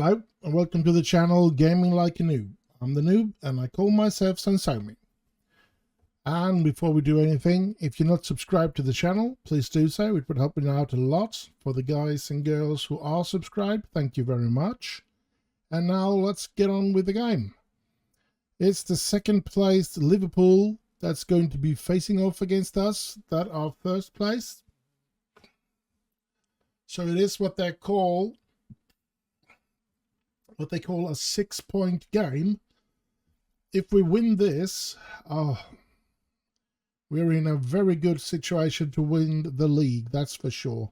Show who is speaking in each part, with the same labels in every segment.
Speaker 1: Hello and welcome to the channel Gaming Like a Noob. I'm the Noob and I call myself Sansomi. And before we do anything, if you're not subscribed to the channel, please do so. It would help me out a lot. For the guys and girls who are subscribed, thank you very much. And now let's get on with the game. It's the second placed Liverpool that's going to be facing off against us that are first place. So it is what they call a 6-point game. If we win this, we're in a very good situation to win the league, that's for sure.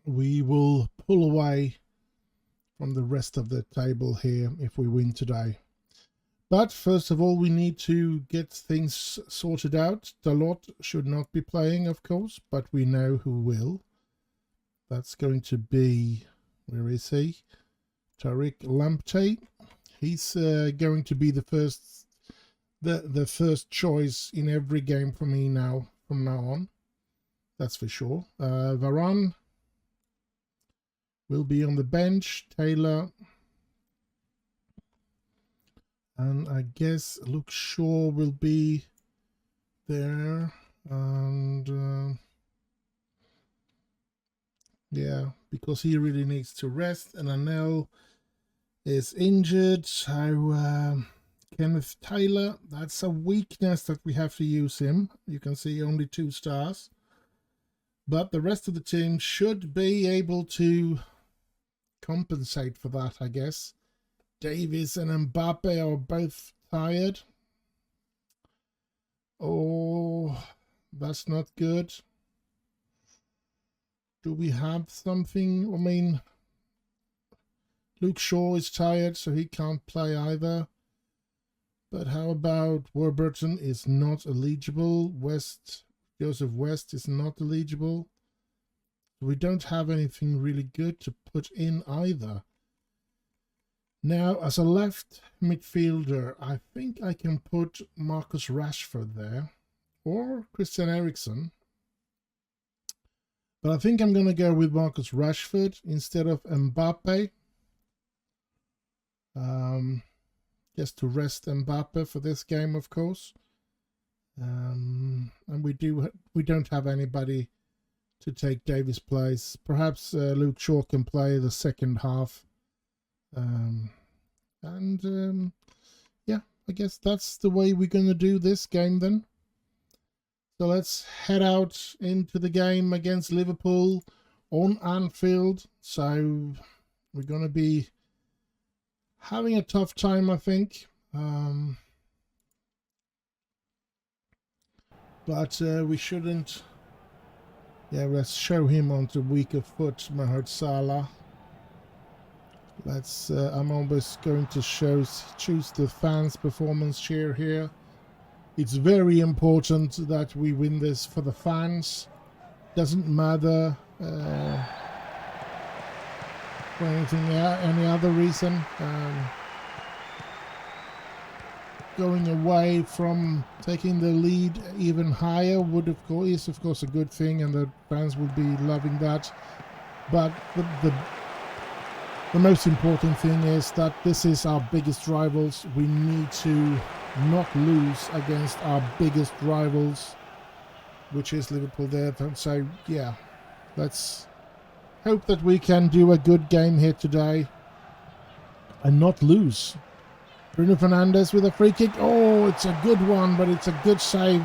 Speaker 1: We will pull away from the rest of the table here if we win today. But first of all, we need to get things sorted out. Dalot should not be playing, of course, but we know who will. That's going to be, where is he? Tariq Lamptey. He's going to be the first choice in every game for me now, from now on. That's for sure. Varane will be on the bench. Taylor. And I guess Luke Shaw will be there. And yeah, because he really needs to rest. And Anel is injured. So Kenneth Taylor, that's a weakness that we have to use him. You can see only 2 stars. But the rest of the team should be able to compensate for that, I guess. Davies and Mbappe are both tired. Oh, that's not good. Do we have something? I mean, Luke Shaw is tired, so he can't play either. But how about Warburton is not eligible. Joseph West is not eligible. We don't have anything really good to put in either. Now, as a left midfielder, I think I can put Marcus Rashford there. Or Christian Eriksen. But I think I'm going to go with Marcus Rashford instead of Mbappe. Just to rest Mbappe for this game, of course. And we don't have anybody to take Davies' place. Perhaps Luke Shaw can play the second half. Yeah, I guess that's the way we're going to do this game then. So let's head out into the game against Liverpool on Anfield. So we're going to be having a tough time, I think. But we shouldn't. Yeah, let's show him onto weaker foot, Mohamed Salah. Let's. I'm always going to choose the fans' performance cheer here. It's very important that we win this for the fans. Doesn't matter for any other reason. Going away from taking the lead even higher is of course a good thing, and the fans will be loving that. But the most important thing is that this is our biggest rivals. We need to not lose against our biggest rivals, which is Liverpool there. So yeah, let's hope that we can do a good game here today and not lose. Bruno Fernandes with a free kick. Oh, it's a good one, but it's a good save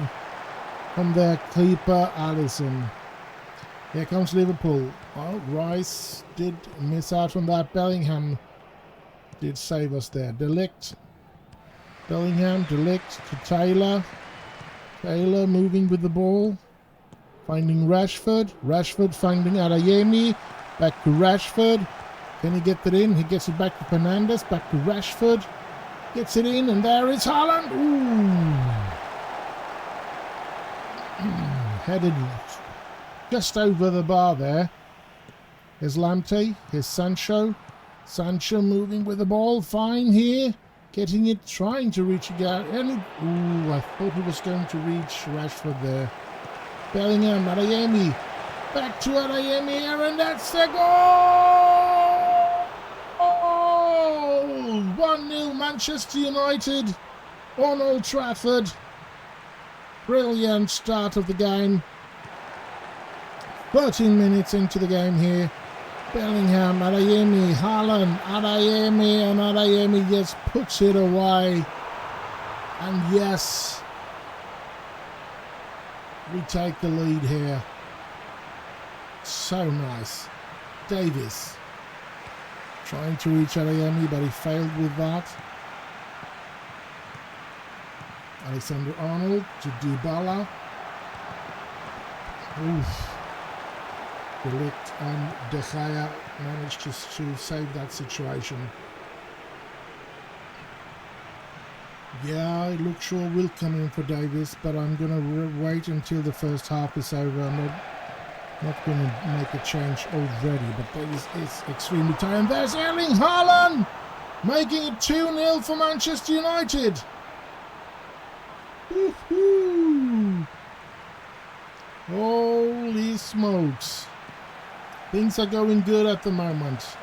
Speaker 1: from their keeper, Alisson. Here comes Liverpool. Well, Rice did miss out on that. Bellingham did save us there. Bellingham, De Ligt to Taylor. Taylor moving with the ball. Finding Rashford. Rashford finding Adeyemi. Back to Rashford. Can he get it in? He gets it back to Fernandes. Back to Rashford. Gets it in, and there is Haaland. Ooh. Headed just over the bar there. Here's Lamptey. Here's Sancho. Sancho moving with the ball. Fine here. Getting it, trying to reach it out. Ooh, I thought he was going to reach Rashford there. Bellingham, Adeyemi. Back to Adeyemi, and that's the goal! 1-0 Manchester United on Old Trafford. Brilliant start of the game. 13 minutes into the game here. Bellingham, Adeyemi, Haaland, Adeyemi, and Adeyemi just puts it away. And yes, we take the lead here. So nice. Davies trying to reach Adeyemi, but he failed with that. Alexander-Arnold to Dybala. Oof. De Ligt and De Gea managed to save that situation. Yeah, Luke Shaw will come in for Davies, but I'm going to wait until the first half is over. I'm not going to make a change already, but Davies is extremely tired. And there's Erling Haaland making it 2-0 for Manchester United. Woohoo! Holy smokes. Things are going good at the moment.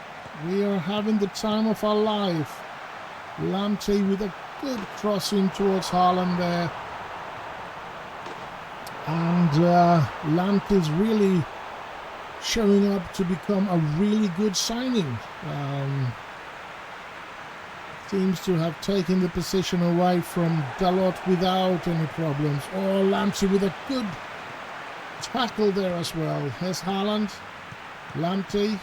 Speaker 1: We are having the time of our life. Lamptey with a good crossing towards Haaland there. And Lamptey's really showing up to become a really good signing. Seems to have taken the position away from Dalot without any problems. Oh, Lamptey with a good tackle there as well. Here's Haaland. Lamptey.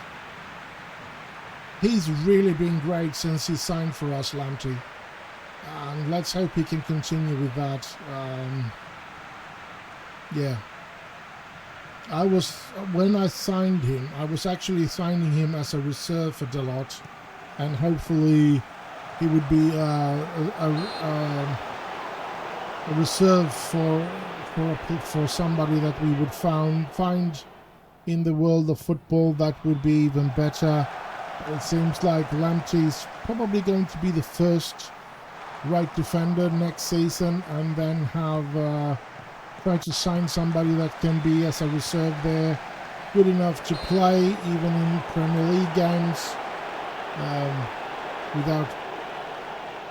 Speaker 1: He's really been great since he signed for us, Lamptey. And let's hope he can continue with that. Yeah. When I signed him, I was actually signing him as a reserve for Dalot. And hopefully he would be a reserve for somebody that we would find in the world of football that would be even better. It seems like Lamptey's probably going to be the first right defender next season, and then try to sign somebody that can be as a reserve there, good enough to play even in Premier League games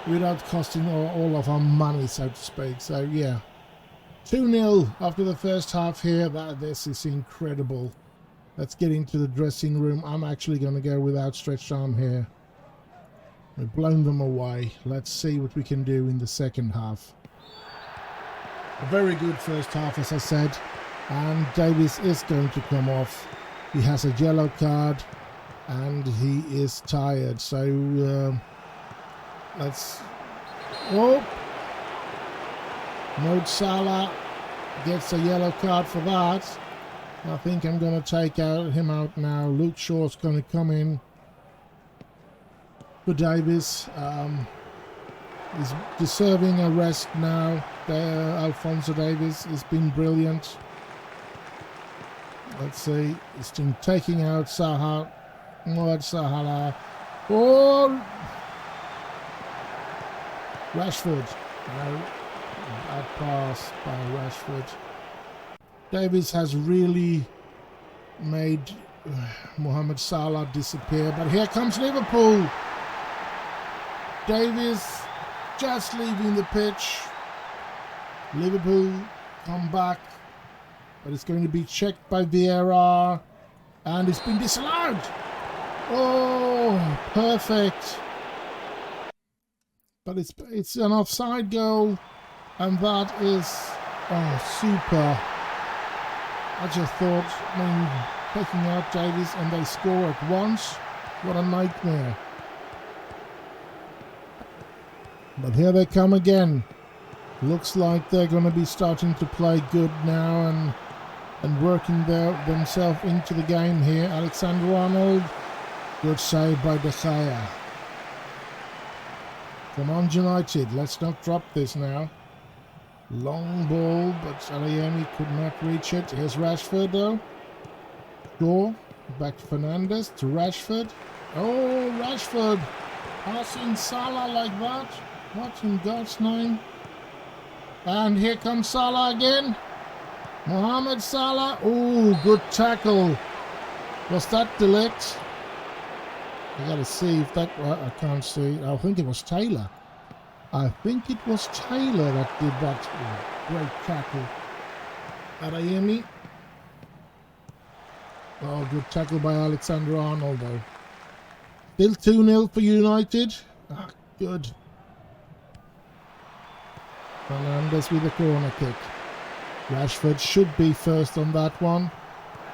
Speaker 1: without costing all of our money, so to speak. So yeah, 2-0 after the first half here. This is incredible. Let's get into the dressing room. I'm actually going to go with outstretched arm here. We've blown them away. Let's see what we can do in the second half. A very good first half, as I said. And Davies is going to come off. He has a yellow card and he is tired. So let's... Oh! Mo Salah gets a yellow card for that. I think I'm going to take him out now. Luke Shaw's going to come in for Davies. He's deserving a rest now. Alphonso Davies has been brilliant. Let's see. He's been taking out Saha. Mohamed Salah. Oh! Rashford. No. Bad pass by Rashford. Davies has really made Mohamed Salah disappear. But here comes Liverpool. Davies just leaving the pitch. Liverpool come back. But it's going to be checked by Vieira. And it's been disallowed. Oh, perfect. But it's an offside goal. And that is super. I just thought, taking out Davies and they score at once. What a nightmare. But here they come again. Looks like they're going to be starting to play good now and working themselves into the game here. Alexander-Arnold. Good save by De Gea. Come on, United. Let's not drop this now. Long ball, but Adeyemi could not reach it. Here's Rashford though. Shaw, back to Fernandes, to Rashford. Oh, Rashford passing Salah like that. What in God's name? And here comes Salah again. Mohamed Salah. Oh, good tackle. Was that De Ligt? I gotta see if that... I can't see. I think it was Taylor. I think it was Taylor that did that great tackle. Adeyemi. Oh, good tackle by Alexander-Arnold though. Still 2-0 for United. Ah, good. Fernandes with a corner kick. Rashford should be first on that one.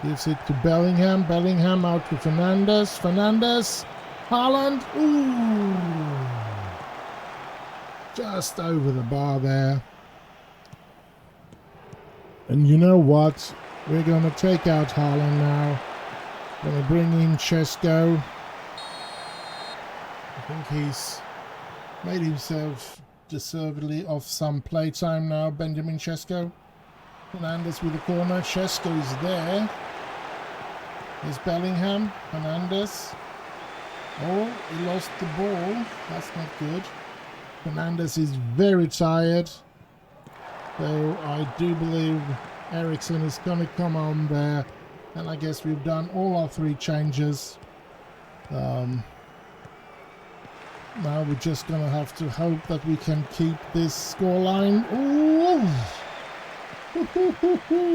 Speaker 1: Gives it to Bellingham. Bellingham out to Fernandes. Fernandes. Haaland. Ooh. Just over the bar there. And you know what? We're going to take out Haaland now. Going to bring in Šeško. I think he's made himself deservedly of some playtime now, Benjamin Šeško. Fernandes with the corner. Šeško is there. Here's Bellingham. Fernandes. Oh, he lost the ball. That's not good. Fernandes is very tired. So I do believe Eriksen is going to come on there. And I guess we've done all our 3 changes. Now we're just going to have to hope that we can keep this scoreline. Ooh!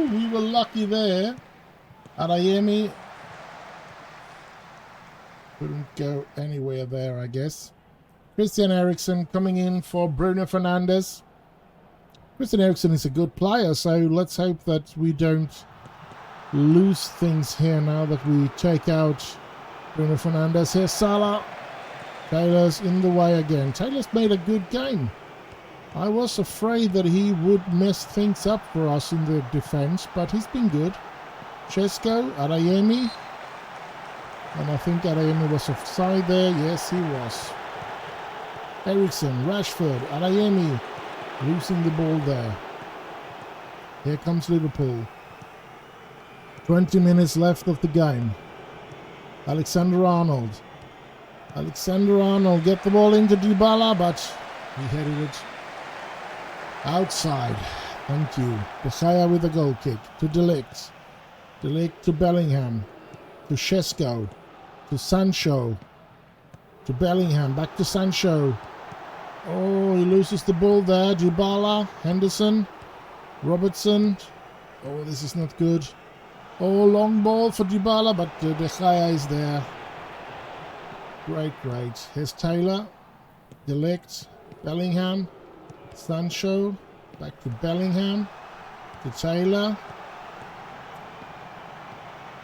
Speaker 1: We were lucky there. Adeyemi couldn't go anywhere there, I guess. Christian Eriksen coming in for Bruno Fernandes. Christian Eriksen is a good player, so let's hope that we don't lose things here now that we take out Bruno Fernandes. Here's Salah. Taylor's in the way again. Taylor's made a good game. I was afraid that he would mess things up for us in the defense, but he's been good. Šeško, Adeyemi. And I think Adeyemi was offside there. Yes, he was. Eriksen, Rashford, Adeyemi losing the ball there. Here comes Liverpool. 20 minutes left of the game. Alexander-Arnold. Alexander-Arnold get the ball into Dybala, but he headed it outside. Thank you. De Gea with a goal kick to De Ligt. De Ligt to Bellingham. To Šeško. To Sancho. To Bellingham. Back to Sancho. Oh, he loses the ball there. Dybala. Henderson. Robertson. Oh, this is not good. Oh, long ball for Dybala, but De Gea is there. Great, great. Here's Taylor. De Ligt. Bellingham. Sancho. Back to Bellingham. To Taylor.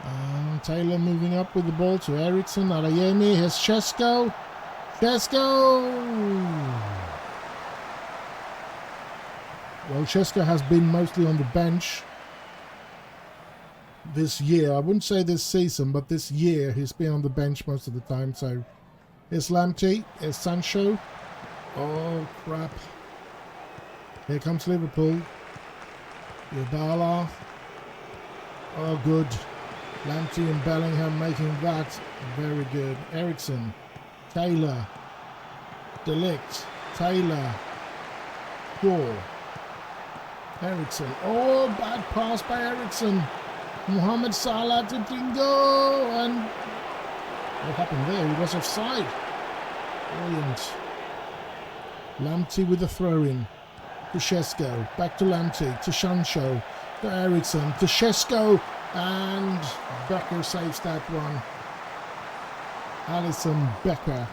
Speaker 1: And Taylor moving up with the ball to Eriksen. Adeyemi. Here's Šeško. Šeško! Well, Šeško has been mostly on the bench this year. I wouldn't say this season, but this year he's been on the bench most of the time. So here's Lamptey. Here's Sancho. Oh, crap. Here comes Liverpool. Dybala. Oh, good. Lamptey and Bellingham making that very good. Eriksen. Taylor. De Ligt. Taylor. Shaw. Eriksen. Oh, bad pass by Eriksen. Mohamed Salah to Dingo. And what happened there? He was offside. Brilliant. Lamptey with the throw-in. To Šeško. Back to Lamptey. To Sancho. To Eriksen. To Šeško. And Becker saves that one. Alisson Becker.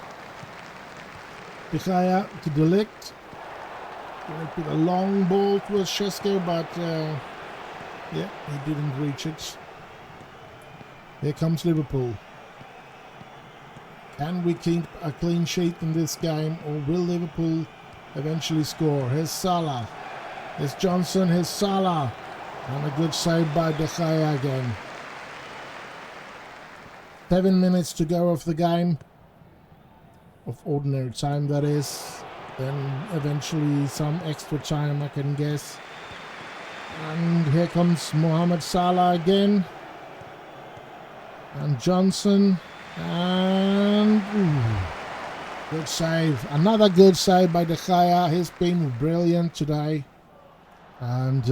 Speaker 1: De Gea to De Ligt. With a long ball towards Šeško, but yeah, he didn't reach it. Here comes Liverpool. Can we keep a clean sheet in this game, or will Liverpool eventually score? Here's Salah. Here's Johnson. Here's Salah. And a good save by De Gea again. 7 minutes to go of the game. Of ordinary time, that is. Then eventually some extra time, I can guess. And here comes Mohamed Salah again. And Johnson. And good save. Another good save by De Gea. He's been brilliant today. And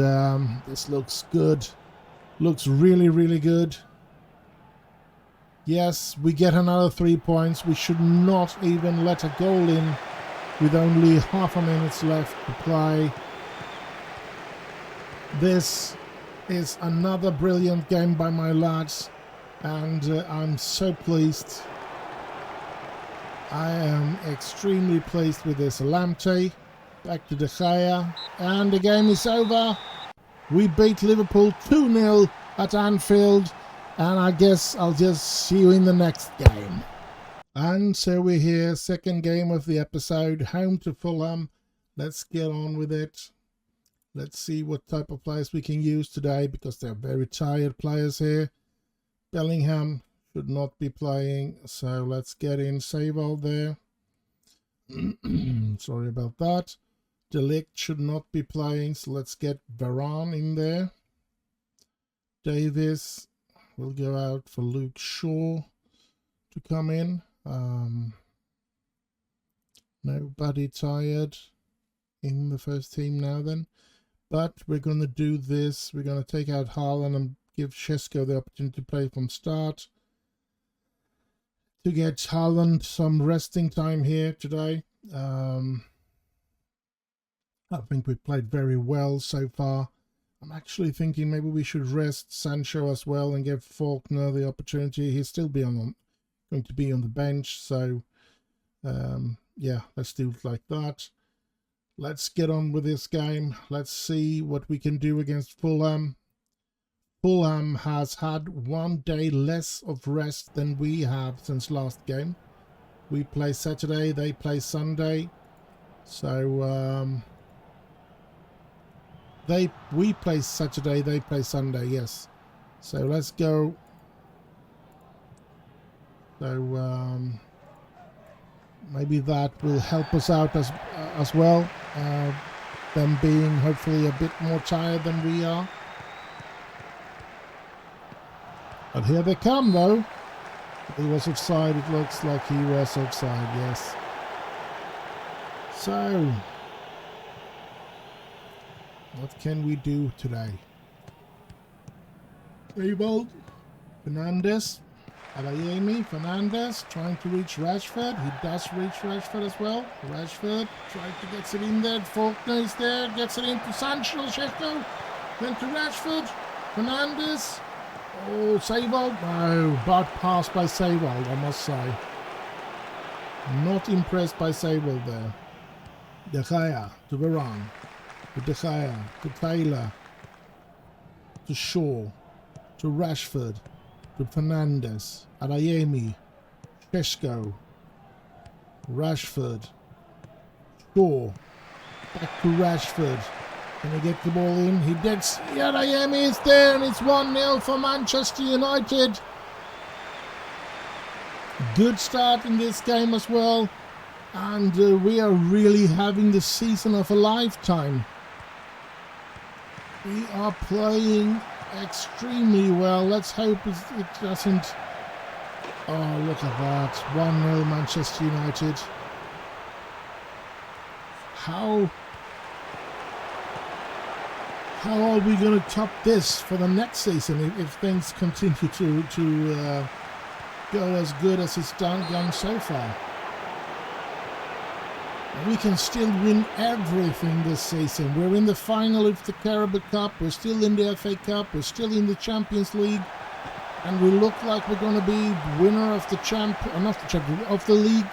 Speaker 1: this looks good. Looks really, really good. Yes, we get another 3 points. We should not even let a goal in with only half a minute left to play. This is another brilliant game by my lads, and I'm so pleased. I am extremely pleased with this. Lamptey, back to De Gea, and the game is over. We beat Liverpool 2-0 at Anfield, and I guess I'll just see you in the next game. And so we're here, second game of the episode, home to Fulham. Let's get on with it. Let's see what type of players we can use today, because they're very tired players here. Bellingham should not be playing, so let's get in Seiwald there. Sorry about that. De Ligt should not be playing, so let's get Varane in there. Davis will go out for Luke Shaw to come in. Nobody tired in the first team now then. But we're going to do this. We're going to take out Haaland and give Šeško the opportunity to play from start. To get Haaland some resting time here today. I think we've played very well so far. I'm actually thinking maybe we should rest Sancho as well and give Faulkner the opportunity. He'll still be going to be on the bench. So, yeah, let's do it like that. Let's get on with this game. Let's see what we can do against Fulham. Fulham has had 1 day less of rest than we have since last game. We play Saturday, they play Sunday. So, we play Saturday, they play Sunday, yes. So let's go. So, maybe that will help us out as well. Them being hopefully a bit more tired than we are. But here they come, though. He was offside. It looks like he was offside, yes. So, what can we do today? Seiwald, Fernandes, Adeyemi, Fernandes trying to reach Rashford. He does reach Rashford as well. Rashford trying to get it in there. Faulkner is there, gets it into Sancho, Šeško, then to Rashford, Fernandes. Oh, Seiwald, no, bad pass by Seiwald, I must say. Not impressed by Seiwald there. De Gea to Varane, to De Gea, to Taylor, to Shaw, to Rashford, to Fernandes, Adeyemi, Šeško, Rashford, Shaw, back to Rashford. Can he get the ball in? He did. Adeyemi is there, and it's 1-0 for Manchester United. Good start in this game as well. And we are really having the season of a lifetime. We are playing extremely well. Let's hope it doesn't. Oh, look at that. 1-0 Manchester United. How are we going to top this for the next season if things continue to go as good as it's done so far? We can still win everything this season. We're in the final of the Carabao Cup. We're still in the FA Cup. We're still in the Champions League. And we look like we're going to be winner of of the league.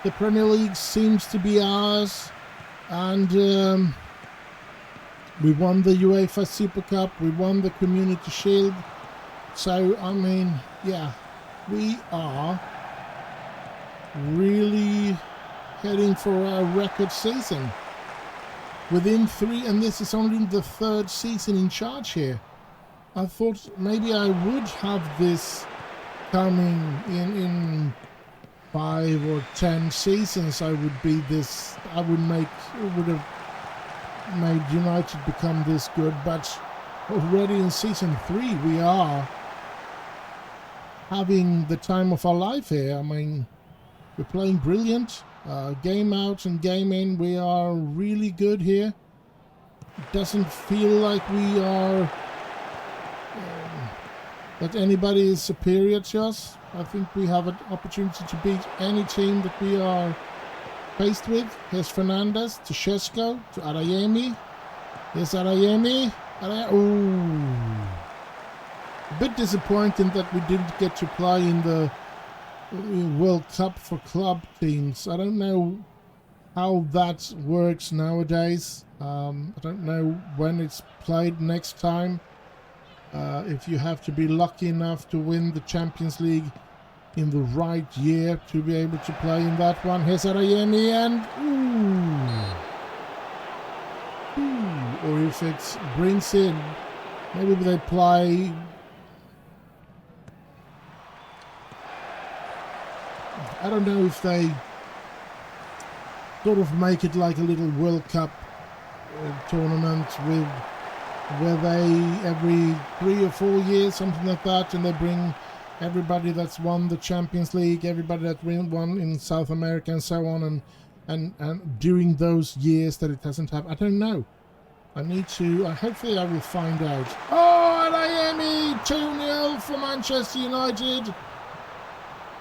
Speaker 1: The Premier League seems to be ours. And we won the UEFA Super Cup. We won the Community Shield. So, I mean, yeah, we are really heading for a record season. Within 3, and this is only the 3rd season in charge here. I thought maybe I would have this coming in 5 or 10 seasons. I would have made United become this good, but already in season 3 we are having the time of our life here. I mean, we're playing brilliant. Game out and game in, we are really good here. It doesn't feel like we are that anybody is superior to us. I think we have an opportunity to beat any team that we are faced with. Here's Fernandez to Shesko to Adeyemi. Here's Adeyemi. Ooh. A bit disappointing that we didn't get to play in the World Cup for club teams. I don't know how that works nowadays. I don't know when it's played next time. If you have to be lucky enough to win the Champions League in the right year to be able to play in that one. Here's Adeyemi and ooh. Or if it brings in, maybe they play. I don't know if they sort of make it like a little World Cup tournament with where they every 3 or 4 years, something like that, and they bring everybody that's won the Champions League, everybody that won in South America and so on, and during those years that it hasn't happened. I don't know. I need to, hopefully I will find out. Oh, Adeyemi, 2-0 for Manchester United.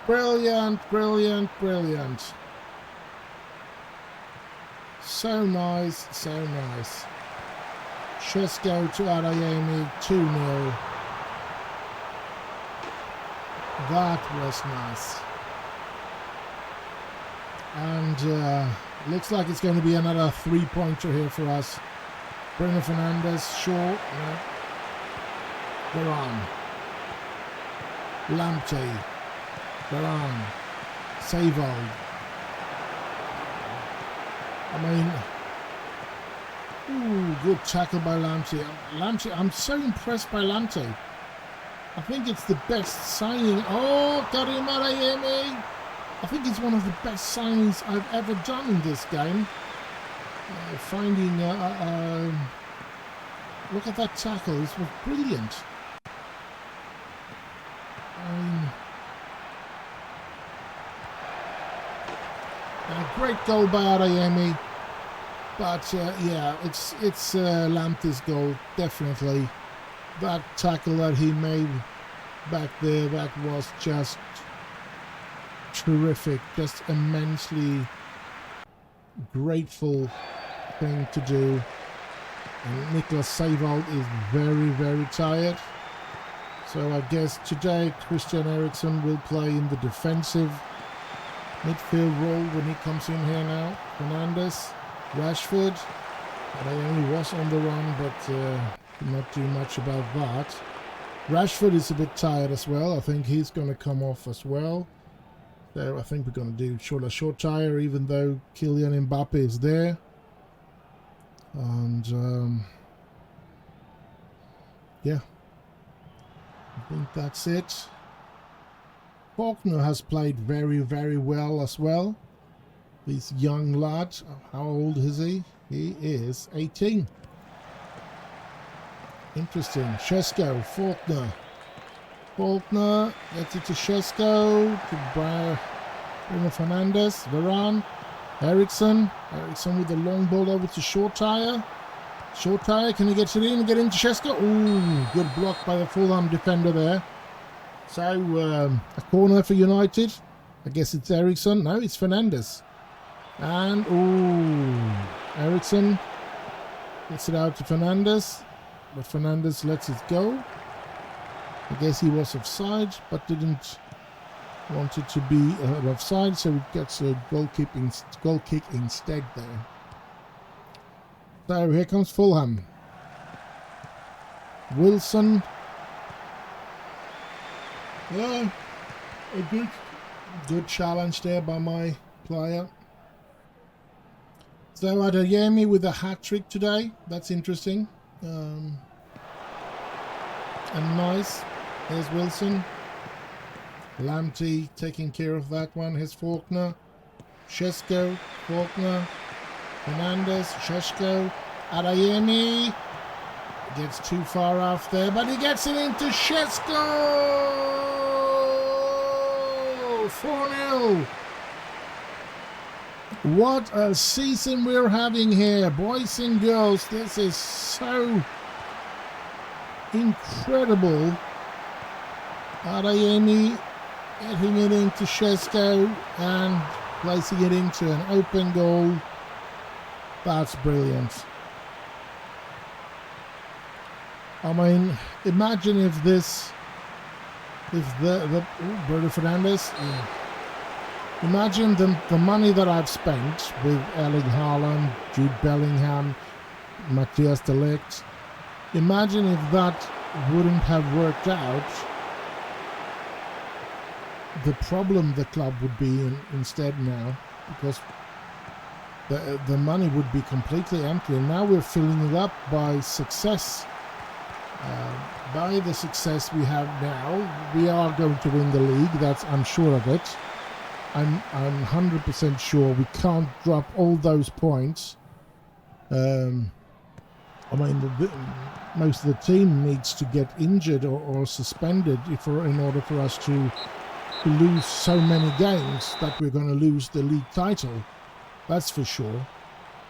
Speaker 1: Brilliant, brilliant, brilliant. So nice, so nice. Shesko to Adeyemi, 2-0. That was nice. And looks like it's going to be another 3-pointer here for us. Bruno Fernandes, short. No. Varane. Lamptey. Varane. Savold. I mean, ooh, good tackle by Lamptey. I'm so impressed by Lamptey. I think it's the best signing. Oh, Karim Adeyemi. I think it's one of the best signings I've ever done in this game. Finding, look at that tackle. This was brilliant. A great goal by Adeyemi. But yeah, it's Lamptey's goal, definitely. That tackle that he made back there, that was just terrific, just immensely grateful thing to do. And Nicolas Savold is very, very tired. So I guess today Christian Eriksen will play in the defensive midfield role when he comes in here now. Fernandes, Rashford. They only was on the run, but did not do much about that. Rashford is a bit tired as well. I think he's going to come off as well. So I think we're going to do a short tire, even though Kylian Mbappe is there. And yeah, I think that's it. Faulkner has played very, very well as well. This young lad, how old is he? He is 18. Interesting. Shesko, Faulkner. Faulkner gets it to Shesko, to Bruno Fernandes, Varane, Eriksen. Eriksen with the long ball over to Short Tire. Short Tire, can he get it in and get into Shesko? Ooh, good block by the Fulham defender there. So, a corner for United. I guess it's Eriksen. No, it's Fernandes. And, ooh, Eriksen gets it out to Fernandes. But Fernandes lets it go. I guess he was offside, but didn't want it to be offside, so he gets a goal kick instead there. So here comes Fulham. Wilson. Yeah, a good challenge there by my player. So Adeyemi with a hat-trick today. That's interesting. And nice. Here's Wilson. Lamptey taking care of that one. Here's Faulkner. Shesko. Faulkner. Fernandes. Shesko. Adeyemi. Gets too far off there, but he gets it into Shesko. 4-0. What a season we're having here, boys and girls. This is so incredible Adeyemi getting it into Shesko and placing it into an open goal. That's brilliant. I mean, imagine if this, if Bruno Fernandes, imagine the money that I've spent with Erling Haaland, Jude Bellingham, Matthias de Ligt. Imagine if that wouldn't have worked out, the problem the club would be in instead now, because the money would be completely empty, and now we're filling it up by success. By the success we have now, we are going to win the league. That's, I'm sure of it. I'm 100% sure we can't drop all those points. I mean, most of the team needs to get injured or suspended in order for us to lose so many games that we're going to lose the league title. That's for sure.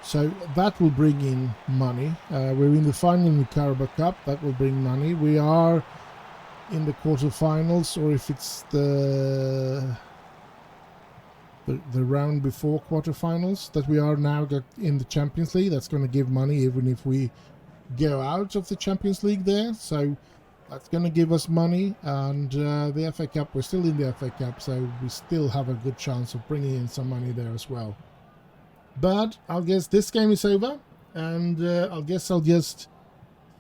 Speaker 1: So that will bring in money. We're in the final in the Carabao Cup. That will bring money. We are in the quarterfinals, or if it's the round before quarterfinals, that we are now in the Champions League. That's going to give money even if we go out of the Champions League there. So that's going to give us money. And the FA Cup, we're still in the FA Cup, so we still have a good chance of bringing in some money there as well. But I guess this game is over, and I guess I'll just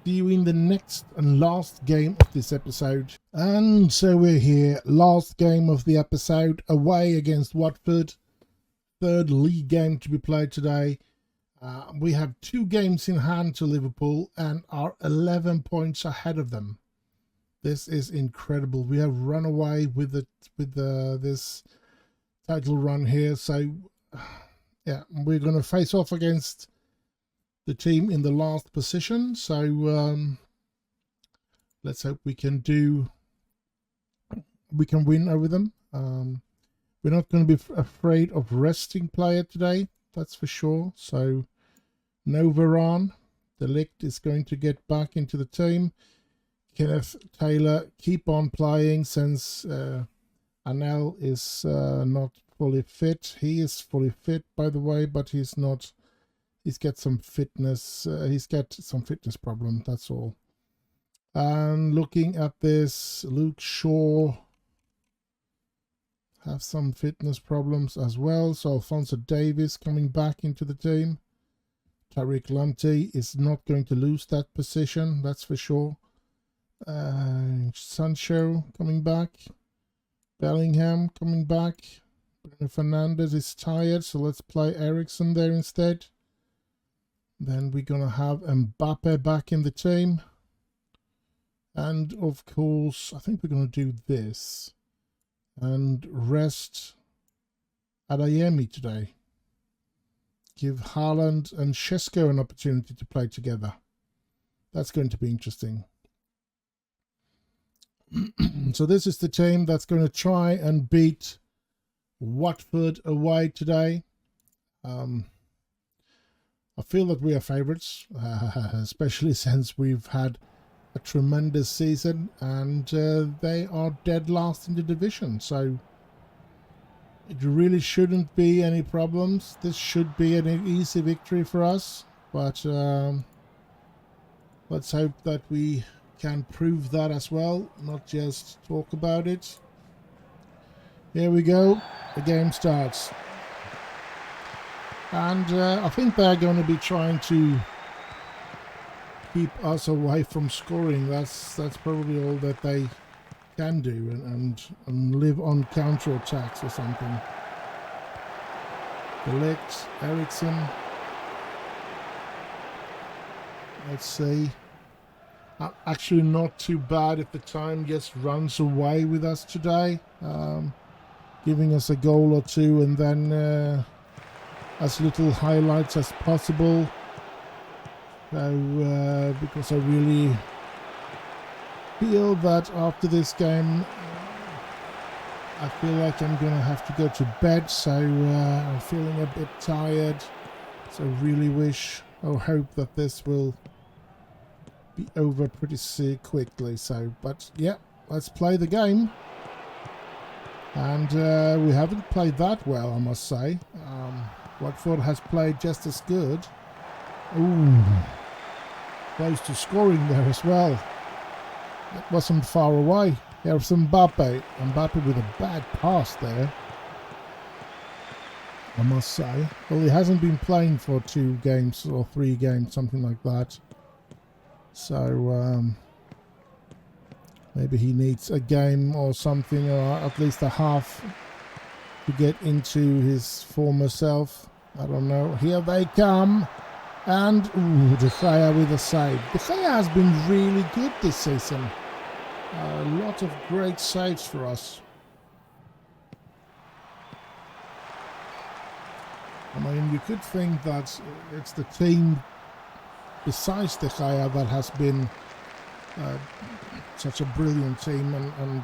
Speaker 1: see you in the next and last game of this episode. And so we're here, last game of the episode, away against Watford. Third league game to be played today. We have 2 games in hand to Liverpool and are 11 points ahead of them. This is incredible. We have run away with this title run here. So yeah, we're going to face off against the team in the last position. So let's hope we can win over them. We're not going to be afraid of resting player today, that's for sure. So no Varane. De Ligt is going to get back into the team. Kenneth Taylor keep on playing since Anel is not fully fit. He is fully fit, by the way, but he's not. He's got some fitness. He's got some fitness problem. That's all. And looking at this, Luke Shaw have some fitness problems as well. So Alphonso Davies coming back into the team. Tariq Lamptey is not going to lose that position. That's for sure. Sancho coming back. Bellingham coming back. Bruno Fernandes is tired, so let's play Eriksen there instead. Then we're going to have Mbappe back in the team. And of course, I think we're going to do this. And rest Adeyemi today. Give Haaland and Shesko an opportunity to play together. That's going to be interesting. So this is the team that's going to try and beat Watford away today. I feel that we are favourites, especially since we've had a tremendous season, and they are dead last in the division. So it really shouldn't be any problems. This should be an easy victory for us, but let's hope that we can prove that as well, not just talk about it. Here we go. The game starts. And I think they're going to be trying to keep us away from scoring. That's probably all that they can do, and live on counter-attacks or something. De Ligt, Eriksen. Let's see. Actually not too bad if the time just runs away with us today. Giving us a goal or two, and then as little highlights as possible. So, because I really feel that after this game, I feel like I'm going to have to go to bed. So I'm feeling a bit tired. So really wish or hope that this will be over pretty quickly. So, but yeah, let's play the game. And we haven't played that well, I must say. Watford has played just as good. Ooh, close to scoring there as well. It wasn't far away. Here's Mbappe. Mbappe with a bad pass there, I must say. Well, he hasn't been playing for 2 games or 3 games, something like that. So maybe he needs a game or something, or at least a half, to get into his former self. I don't know. Here they come. And ooh, De Gea with a save. De Gea has been really good this season. A lot of great saves for us. I mean, you could think that it's the team besides De Gea that has been such a brilliant team and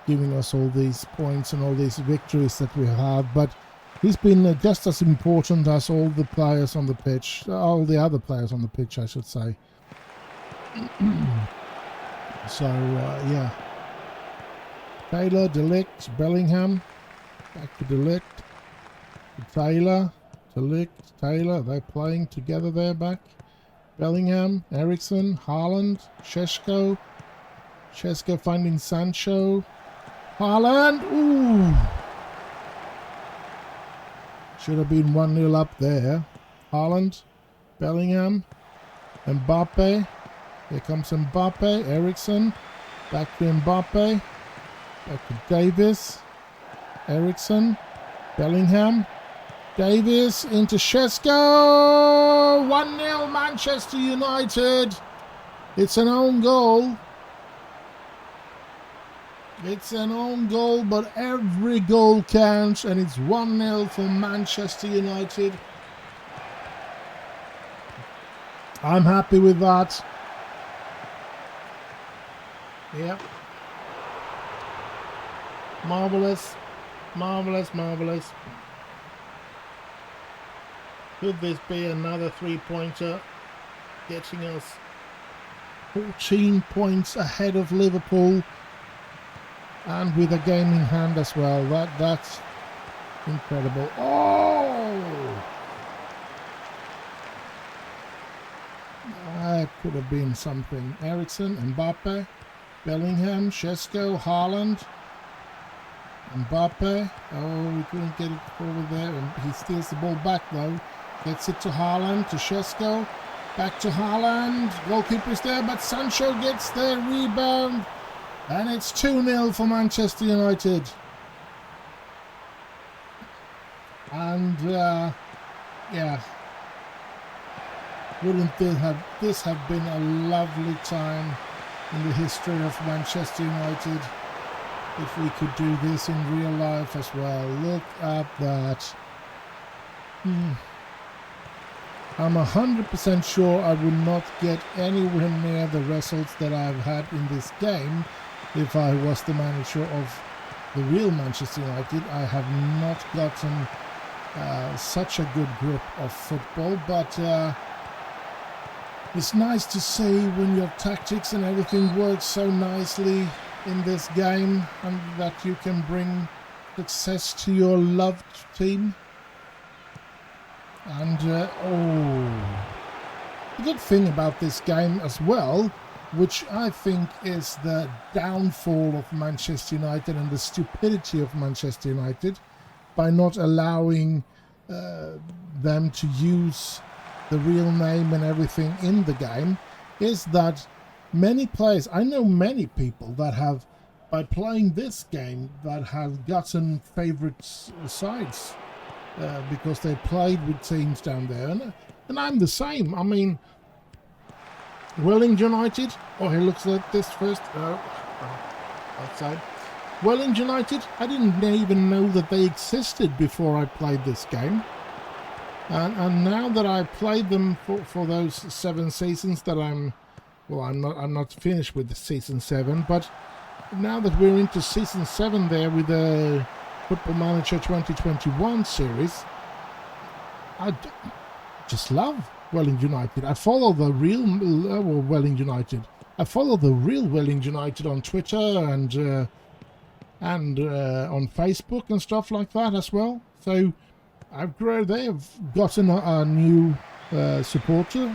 Speaker 1: giving us all these points and all these victories that we have, but he's been just as important as all the players on the pitch, all the other players on the pitch, I should say. So, yeah. Taylor, De Ligt, Bellingham, back to De Ligt, Taylor, De Ligt, Taylor, they're playing together there back. Bellingham, Eriksen, Haaland, Šeško finding Sancho, Haaland, ooh! Should have been 1-0 up there. Haaland, Bellingham, Mbappe. Here comes Mbappe, Eriksen, back to Mbappe, back to Davis, Eriksen, Bellingham, Davis into Šeško, 1-0 Manchester United. It's an own goal. It's an own goal, but every goal counts, and it's 1-0 for Manchester United. I'm happy with that. Yep. Marvellous. Marvellous, marvellous. Could this be another 3-pointer, getting us 14 points ahead of Liverpool, and with a game in hand as well? That's incredible. Oh! That could have been something. Eriksen, Mbappe, Bellingham, Šeško, Haaland, Mbappe. Oh, we couldn't get it over there, and he steals the ball back though. Gets it to Haaland, to Šeško, back to Haaland. Goalkeeper's there, but Sancho gets the rebound, and it's 2-0 for Manchester United. And yeah, wouldn't this have been a lovely time in the history of Manchester United if we could do this in real life as well? Look at that. I'm 100% sure I would not get anywhere near the results that I've had in this game if I was the manager of the real Manchester United. I have not gotten such a good grip of football, but it's nice to see when your tactics and everything works so nicely in this game, and that you can bring success to your loved team. And the good thing about this game as well, which I think is the downfall of Manchester United and the stupidity of Manchester United, by not allowing them to use the real name and everything in the game, is that many players, I know many people that have, by playing this game, that have gotten favorite sides because they played with teams down there, and I'm the same. I mean, Welling United, oh, he looks like this first, outside. Welling United, I didn't even know that they existed before I played this game. And now that I played them for those 7 seasons that I'm not finished with the season 7, but now that we're into season 7 there with the Football Manager 2021 series, I just love Welling United. I follow the real Welling United I follow the real Welling United on Twitter and on Facebook and stuff like that as well. So they have gotten a new supporter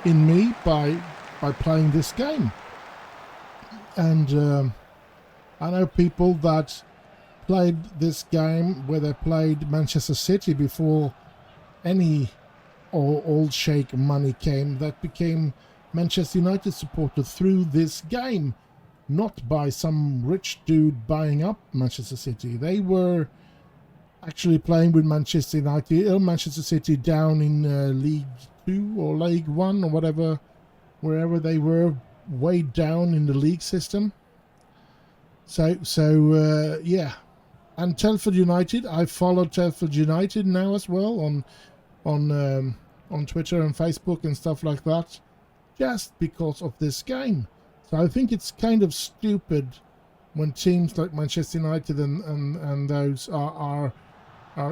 Speaker 1: in me by playing this game. And I know people that played this game where they played Manchester City before any old shake money came, that became Manchester United supporter through this game, not by some rich dude buying up Manchester City. They were actually playing with Manchester United or Manchester City down in League 2 or League 1 or whatever, wherever they were, way down in the league system. So yeah. And Telford United, I follow Telford United now as well on Twitter and Facebook and stuff like that, just because of this game. So I think it's kind of stupid when teams like Manchester United and those are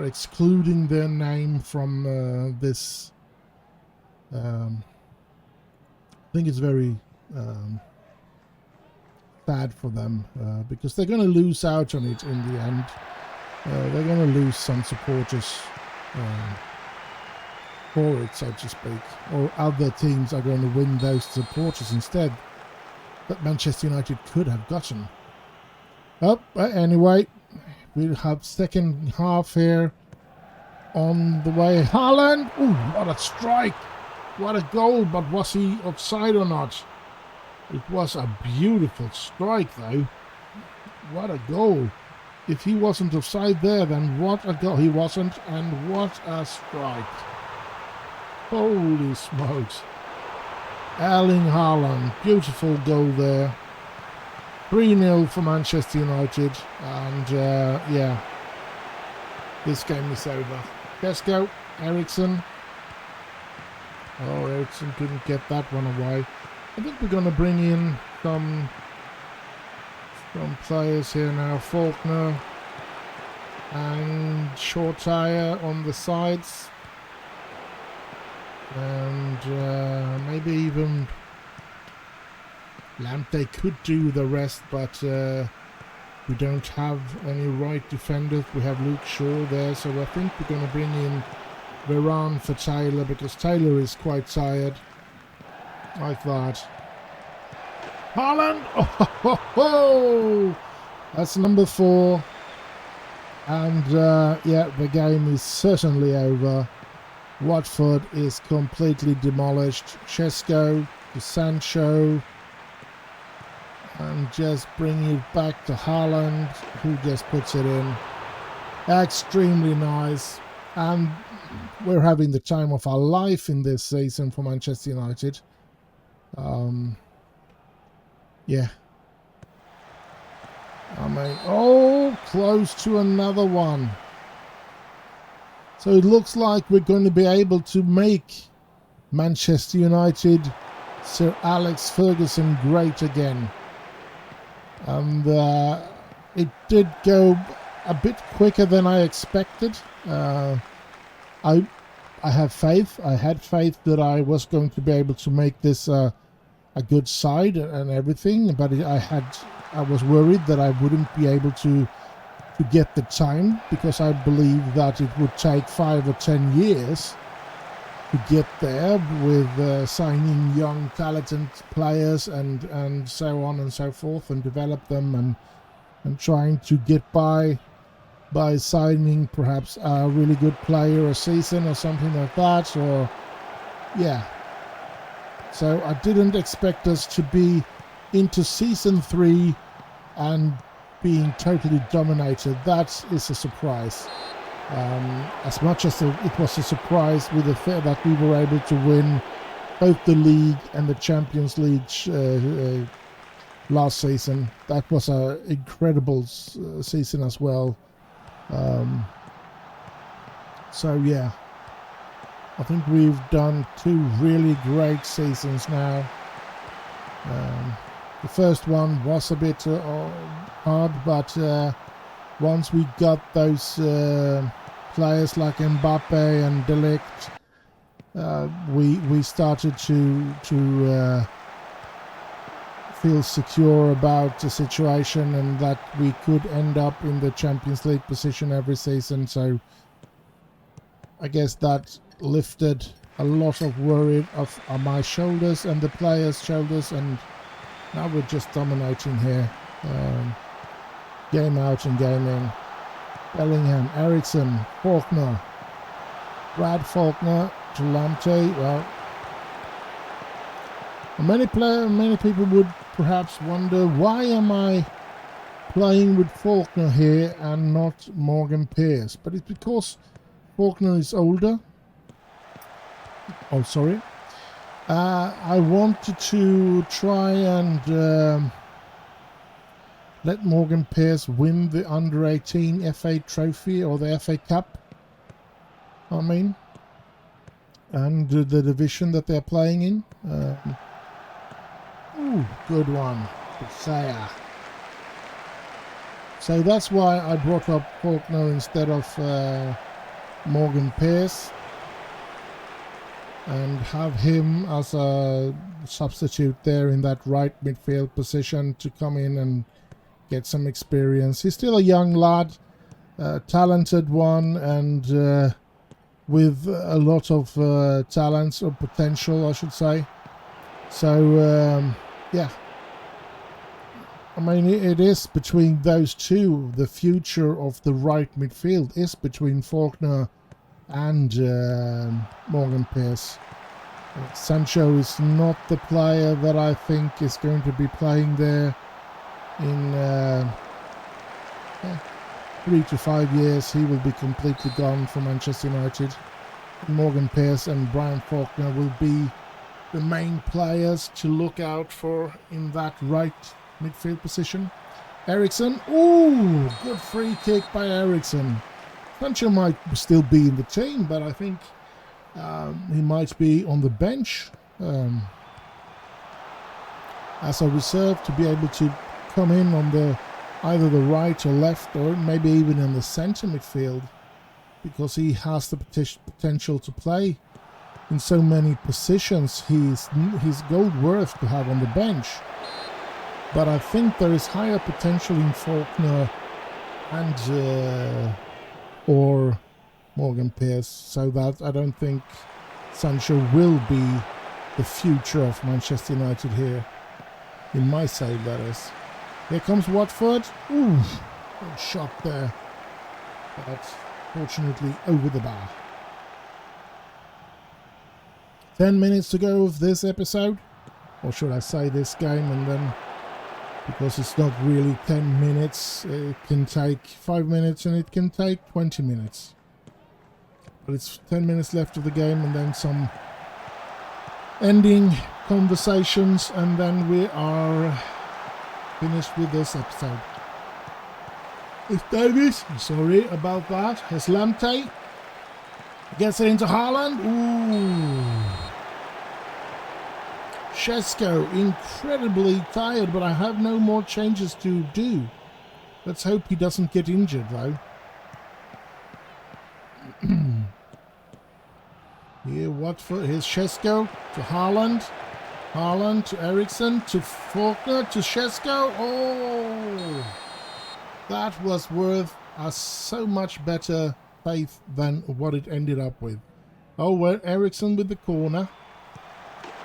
Speaker 1: excluding their name from this. I think it's very bad for them because they're going to lose out on it in the end. They're going to lose some supporters for it, so to speak, or other teams are going to win those supporters instead that Manchester United could have gotten. Anyway, we'll have second half here on the way. Haaland, ooh, what a strike, what a goal, but was he offside or not? It was a beautiful strike though. What a goal. If he wasn't offside there, then what a goal. He wasn't, and what a strike. Holy smokes. Erling Haaland, beautiful goal there. 3-0 for Manchester United, and yeah, this game is over. Let's go, Ericsson. Oh, Ericsson couldn't get that one away. I think we're going to bring in some players here now. Faulkner and Shortire on the sides. And maybe even Lamptey could do the rest, but we don't have any right defenders. We have Luke Shaw there, so I think we're going to bring in Varane for Taylor, because Taylor is quite tired. Like that. Haaland! Oh, ho, ho. That's number 4. And yeah, the game is certainly over. Watford is completely demolished. Chesko to Sancho. And just bring it back to Haaland, who just puts it in. Extremely nice. And we're having the time of our life in this season for Manchester United. Yeah. I mean, oh, close to another one. So it looks like we're going to be able to make Manchester United, Sir Alex Ferguson, great again. And it did go a bit quicker than I expected. I have faith. I had faith that I was going to be able to make this a good side and everything, but I was worried that I wouldn't be able to get the time, because I believe that it would take 5 or 10 years to get there with signing young talented players and so on and so forth, and develop them and trying to get by signing perhaps a really good player a season or something like that, or yeah. So I didn't expect us to be into season 3 and being totally dominated. That is a surprise. As much as it was a surprise with the fact that we were able to win both the league and the Champions League last season. That was an incredible season as well. So yeah, I think we've done 2 really great seasons now. The first one was a bit hard, but once we got those players like Mbappe and De Ligt we started to feel secure about the situation and that we could end up in the Champions League position every season. So I guess that lifted a lot of worry off on my shoulders and the players' shoulders, and now we're just dominating here. Game out and game in. Bellingham, Ericsson, Faulkner, Brad Faulkner to Lamptey. Well, many people would perhaps wonder, why am I playing with Faulkner here and not Morgan Pearce? But it's because Faulkner is older. Oh, sorry. I wanted to try and let Morgan Pearce win the under-18 FA Trophy, or the FA Cup, I mean, and the division that they're playing in. Ooh, good one, Saya. So that's why I brought up Faulkner instead of Morgan Pearce, and have him as a substitute there in that right midfield position to come in and get some experience. He's still a young lad, talented one, and with a lot of talents or potential, I should say. So yeah, I mean, it is between those two. The future of the right midfield is between Faulkner and Morgan Pearce. Sancho is not the player that I think is going to be playing there in 3 to 5 years. He will be completely gone from Manchester United. Morgan Pearce and Brian Faulkner will be the main players to look out for in that right midfield position. Ericsson, ooh, good free kick by Ericsson. Sancho might still be in the team, but I think he might be on the bench as a reserve to be able to come in on the either the right or left, or maybe even in the centre midfield, because he has the potential to play in so many positions. He's gold worth to have on the bench. But I think there is higher potential in Faulkner and or Morgan Pearce, so that I don't think Sancho will be the future of Manchester United here, in my side, that is. Here comes Watford. Ooh, good shot there, but fortunately over the bar. 10 minutes to go of this episode, or should I say this game, and then, because it's not really 10 minutes, it can take 5 minutes and it can take 20 minutes. But it's 10 minutes left of the game, and then some ending conversations, and then we are finished with this episode. It's Davies, sorry about that. It's Lamptey. Gets it into Haaland. Ooh. Shesko, incredibly tired, but I have no more changes to do. Let's hope he doesn't get injured, though. Here, Watford. Here's Shesko to Haaland. Haaland to Ericsson to Faulkner to Shesko. Oh! That was worth a so much better faith than what it ended up with. Oh, well, Ericsson with the corner.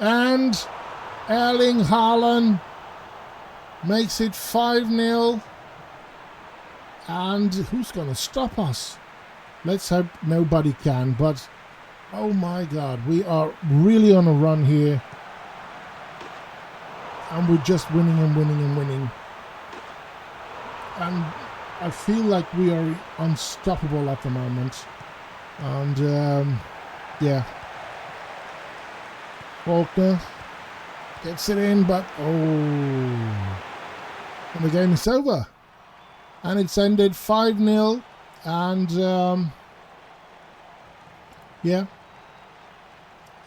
Speaker 1: And Erling Haaland makes it 5-0. And who's going to stop us? Let's hope nobody can. But, oh my God, we are really on a run here. And we're just winning and winning and winning. And I feel like we are unstoppable at the moment. And, yeah. Faulkner gets it in, but, oh. And the game is over. And it's ended 5-0. And, yeah.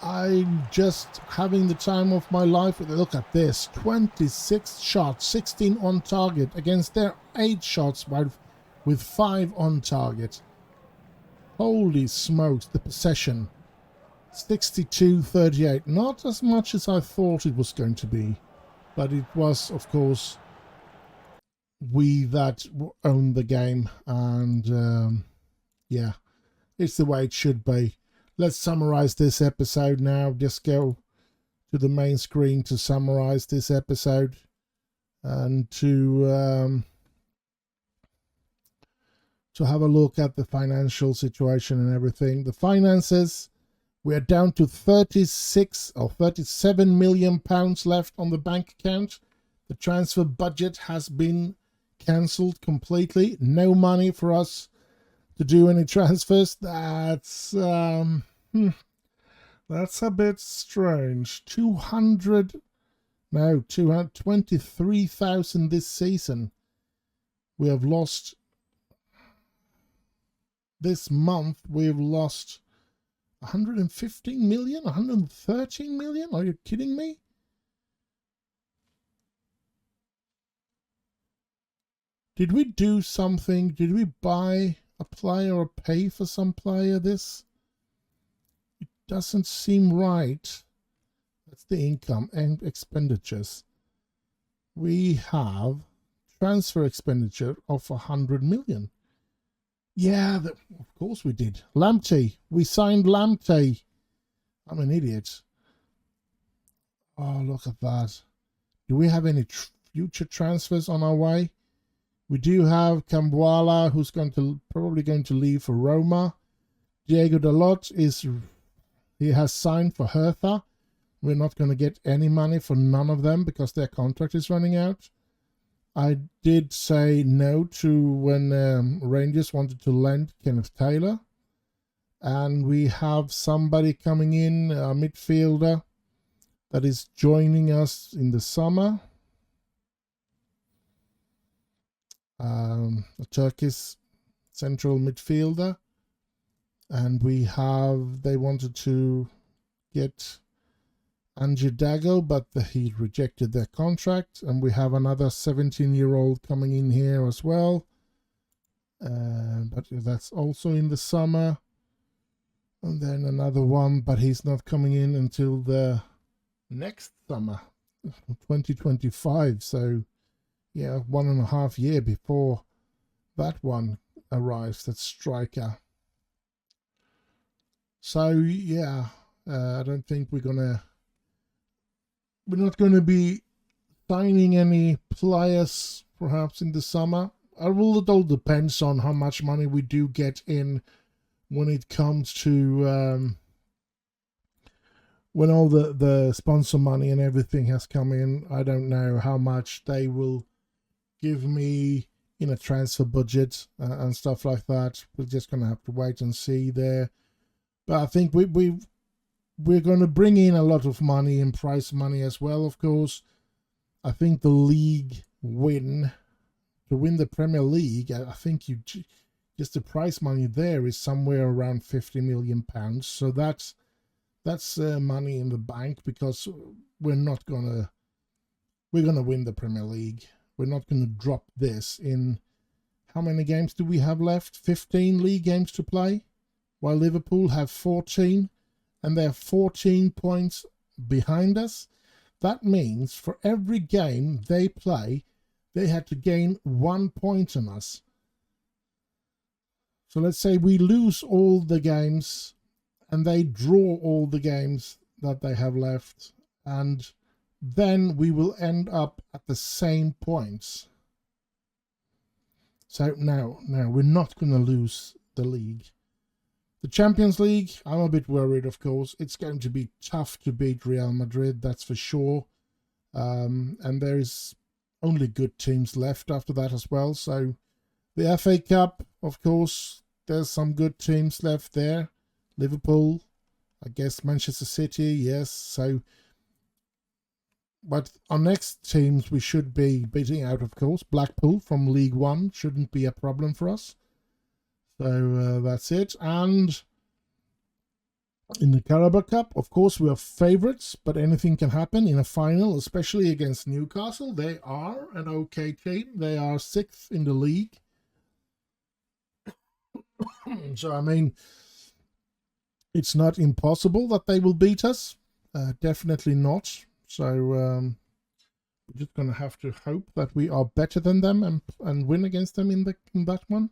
Speaker 1: I'm just having the time of my life. Look at this. 26 shots, 16 on target against their 8 shots with 5 on target. Holy smokes, the possession. 62-38. Not as much as I thought it was going to be, but it was, of course, we that own the game, and yeah, it's the way it should be. Let's summarize this episode now. Just go to the main screen to summarize this episode and to have a look at the financial situation and everything. The finances, we are down to 36 or 37 million pounds left on the bank account. The transfer budget has been cancelled completely. No money for us to do any transfers. That's a bit strange. 223,000 this season. We have lost. This month we've lost 115 million, 113 million. Are you kidding me? Did we do something? Did we buy a player or pay for some player? This, it doesn't seem right. That's the income and expenditures. We have transfer expenditure of 100 million. Yeah, of course we did. Lamptey. We signed Lamptey. I'm an idiot. Oh, look at that. Do we have any future transfers on our way? We do have Cambuala, who's probably going to leave for Roma. Diego Dalot he has signed for Hertha. We're not going to get any money for none of them because their contract is running out. I did say no to when Rangers wanted to lend Kenneth Taylor. And we have somebody coming in, a midfielder, that is joining us in the summer. A Turkish central midfielder. And they wanted to get Angie Dago, but he rejected their contract. And we have another 17-year-old coming in here as well. But that's also in the summer. And then another one, but he's not coming in until the next summer, 2025. So, yeah, 1.5 years before that one arrives, that striker. So, yeah, I don't think we're not going to be signing any players perhaps in the summer. It all depends on how much money we do get in when it comes to when all the sponsor money and everything has come in. I don't know how much they will give me in a transfer budget and stuff like that. We're just going to have to wait and see there. But I think we're going to bring in a lot of money in prize money as well, of course. I think the league to win the Premier League, I think just the prize money there is somewhere around 50 million pounds. So that's money in the bank, because we're gonna win the Premier League. We're not gonna drop this in. How many games do we have left? 15 league games to play, while Liverpool have 14, and they're 14 points behind us. That means for every game they play, they had to gain 1 point on us. So let's say we lose all the games and they draw all the games that they have left, and then we will end up at the same points. So no, we're not going to lose the league. The Champions League, I'm a bit worried, of course. It's going to be tough to beat Real Madrid, that's for sure. And there's only good teams left after that as well. So the FA Cup, of course, there's some good teams left there. Liverpool, I guess Manchester City, yes. So, but our next teams we should be beating out, of course. Blackpool from League One shouldn't be a problem for us. So that's it. And in the Carabao Cup, of course, we are favourites, but anything can happen in a final, especially against Newcastle. They are an okay team. They are 6th in the league. So, I mean, It's not impossible that they will beat us. Definitely not. So we're just going to have to hope that we are better than them and win against them in that one.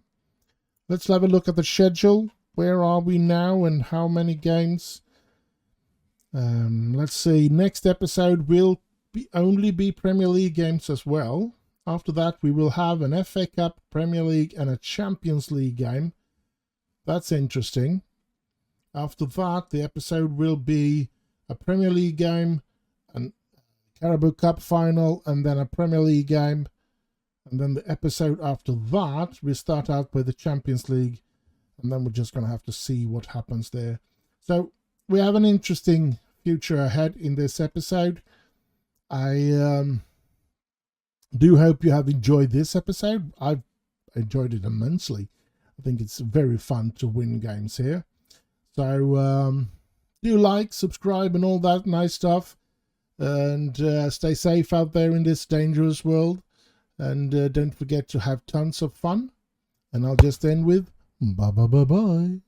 Speaker 1: Let's have a look at the schedule. Where are we now and how many games? Let's see. Next episode will only be Premier League games as well. After that, we will have an FA Cup, Premier League, and a Champions League game. That's interesting. After that, the episode will be a Premier League game, a Carabao Cup final, and then a Premier League game. And then the episode after that, we start out with the Champions League, and then we're just going to have to see what happens there. So we have an interesting future ahead in this episode. I do hope you have enjoyed this episode. I've enjoyed it immensely. I think it's very fun to win games here. So do like, subscribe, and all that nice stuff. And stay safe out there in this dangerous world. And don't forget to have tons of fun. And I'll just end with bye bye bye bye.